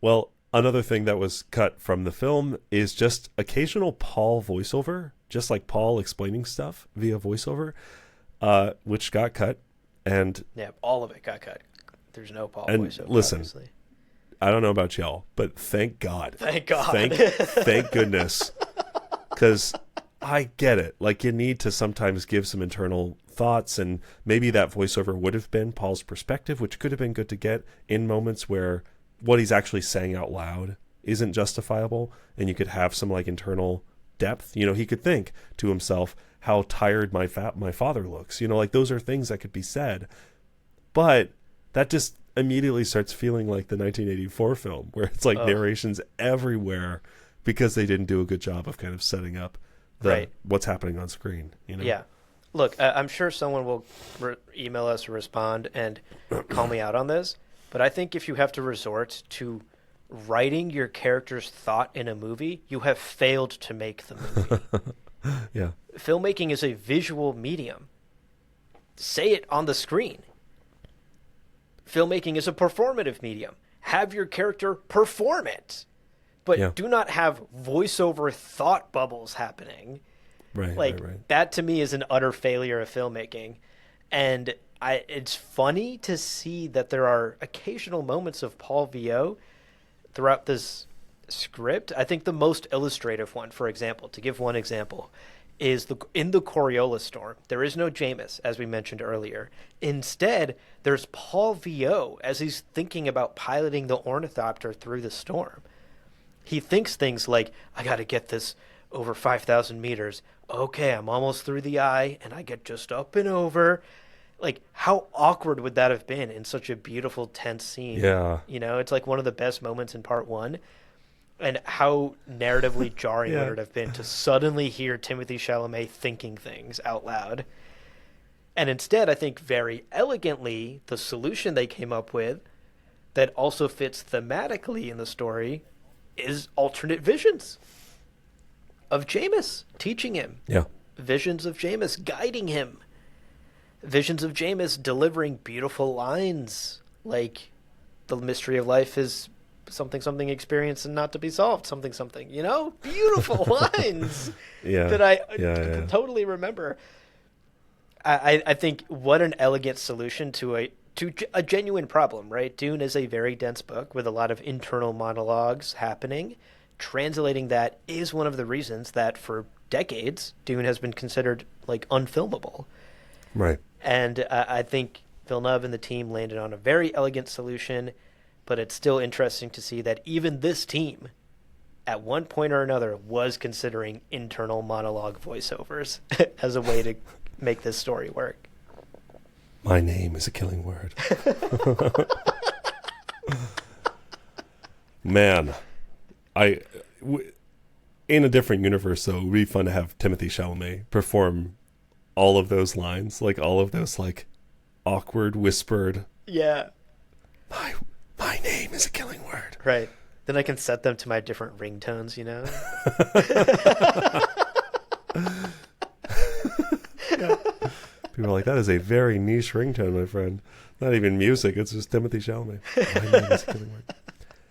Well, another thing that was cut from the film is just occasional Paul voiceover, just like Paul explaining stuff via voiceover, which got cut. And Yeah, all of it got cut. There's no Paul and voiceover, listen, obviously. I don't know about y'all, but thank God. Thank God. Thank goodness. Because I get it. Like, you need to sometimes give some internal thoughts, and maybe that voiceover would have been Paul's perspective, which could have been good to get in moments where what he's actually saying out loud isn't justifiable, and you could have some like internal depth. You know, he could think to himself how tired my father looks. You know, like those are things that could be said. But that just immediately starts feeling like the 1984 film, where it's like narrations everywhere because they didn't do a good job of kind of setting up what's happening on screen. You know? Yeah. Look, I'm sure someone will email us or respond and call me out on this, but I think if you have to resort to writing your character's thought in a movie, you have failed to make the movie. Yeah. Filmmaking is a visual medium. Say it on the screen. Filmmaking is a performative medium. Have your character perform it. But do not have voiceover thought bubbles happening. Right. That to me is an utter failure of filmmaking. And it's funny to see that there are occasional moments of Paul VO throughout this script. I think the most illustrative one, for example, to give one example, is in the Coriolis storm. There is no Jameis, as we mentioned earlier. Instead, there's Paul VO as he's thinking about piloting the ornithopter through the storm. He thinks things like, I got to get this over 5,000 meters. Okay, I'm almost through the eye, and I get just up and over. Like, how awkward would that have been in such a beautiful, tense scene? Yeah. You know, it's like one of the best moments in part one. And how narratively jarring would it have been to suddenly hear Timothée Chalamet thinking things out loud? And instead, I think very elegantly, the solution they came up with that also fits thematically in the story is alternate visions of Jameis teaching him. Yeah. Visions of Jameis guiding him. Visions of Jameis delivering beautiful lines like the mystery of life is something experience and not to be solved, something, you know? Beautiful lines that I totally remember. I think what an elegant solution to a genuine problem, right? Dune is a very dense book with a lot of internal monologues happening. Translating that is one of the reasons that for decades Dune has been considered like unfilmable. Right. And I think Villeneuve and the team landed on a very elegant solution, but it's still interesting to see that even this team at one point or another was considering internal monologue voiceovers as a way to make this story work. My name is a killing word. Man, in a different universe, though, it would be fun to have Timothée Chalamet perform all of those lines, like all of those like awkward whispered. Yeah. My name is a killing word. Right. Then I can set them to my different ringtones, you know? People are like, that is a very niche ringtone, my friend. Not even music, it's just Timothée Chalamet. My name is a killing word.